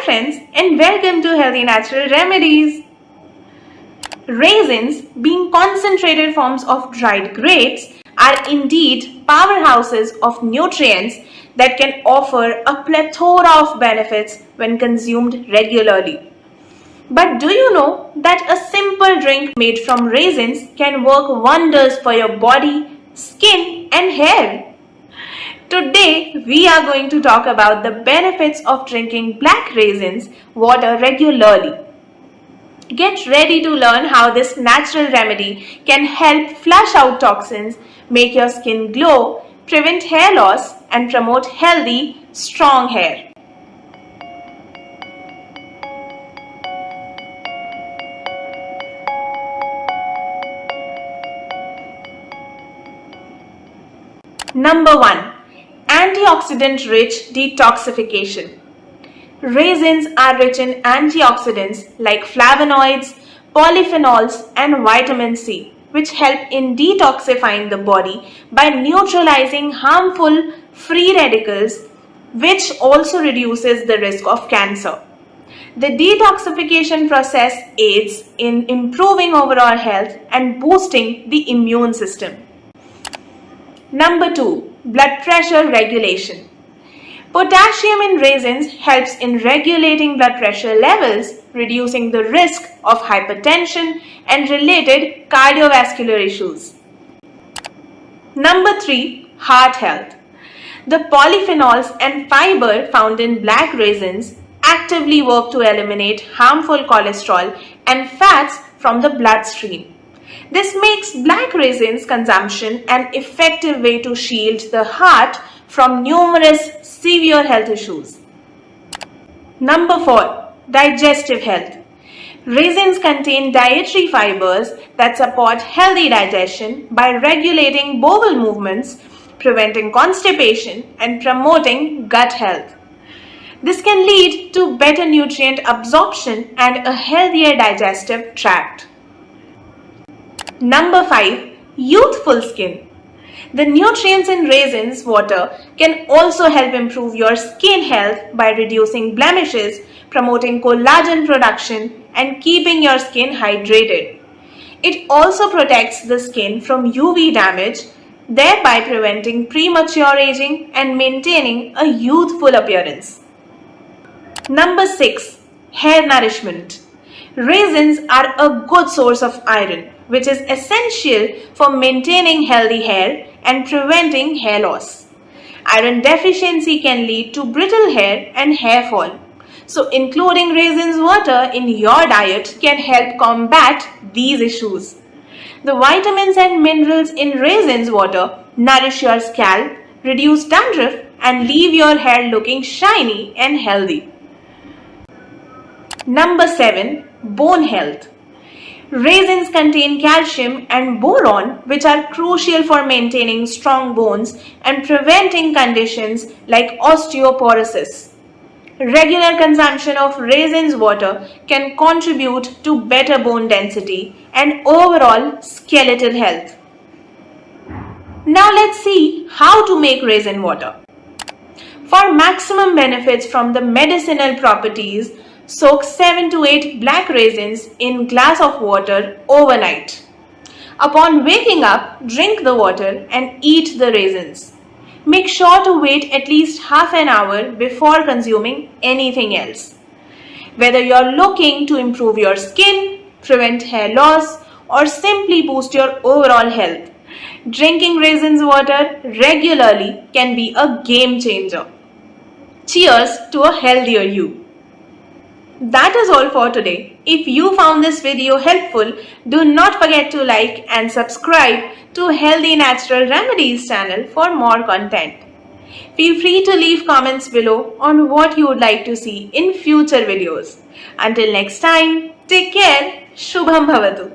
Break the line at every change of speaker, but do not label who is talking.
friends, and welcome to Healthy Natural Remedies. Raisins, being concentrated forms of dried grapes, are indeed powerhouses of nutrients that can offer a plethora of benefits when consumed regularly. But do you know that a simple drink made from raisins can work wonders for your body, skin, and hair? Today, we are going to talk about the benefits of drinking black raisins water regularly. Get ready to learn how this natural remedy can help flush out toxins, make your skin glow, prevent hair loss, and promote healthy, strong hair. Number 1. Antioxidant-rich detoxification. Raisins are rich in antioxidants like flavonoids, polyphenols, and vitamin C, which help in detoxifying the body by neutralizing harmful free radicals, which also reduces the risk of cancer. The detoxification process aids in improving overall health and boosting the immune system. Number 2. Blood pressure regulation. Potassium in raisins helps in regulating blood pressure levels, reducing the risk of hypertension and related cardiovascular issues. Number 3. Heart health. The polyphenols and fiber found in black raisins actively work to eliminate harmful cholesterol and fats from the bloodstream. This makes black raisins consumption an effective way to shield the heart from numerous severe health issues. Number 4. Digestive health. Raisins contain dietary fibers that support healthy digestion by regulating bowel movements, preventing constipation, and promoting gut health. This can lead to better nutrient absorption and a healthier digestive tract. Number 5. Youthful skin. The nutrients in raisins water can also help improve your skin health by reducing blemishes, promoting collagen production, and keeping your skin hydrated. It also protects the skin from UV damage, thereby preventing premature aging and maintaining a youthful appearance. Number 6. Hair nourishment. Raisins are a good source of iron, which is essential for maintaining healthy hair and preventing hair loss. Iron deficiency can lead to brittle hair and hair fall. So including raisins water in your diet can help combat these issues. The vitamins and minerals in raisins water nourish your scalp, reduce dandruff, and leave your hair looking shiny and healthy. Number 7. Bone health. Raisins contain calcium and boron, which are crucial for maintaining strong bones and preventing conditions like osteoporosis. Regular consumption of raisins water can contribute to better bone density and overall skeletal health. Now let's see how to make raisin water. For maximum benefits from the medicinal properties, soak 7 to 8 black raisins in glass of water overnight. Upon waking up, drink the water and eat the raisins. Make sure to wait at least half an hour before consuming anything else. Whether you're looking to improve your skin, prevent hair loss, or simply boost your overall health, drinking raisins water regularly can be a game changer. Cheers to a healthier you. That is all for today. If you found this video helpful, do not forget to like and subscribe to Healthy Natural Remedies channel for more content. Feel free to leave comments below on what you would like to see in future videos. Until next time, take care. Shubham Bhavatu.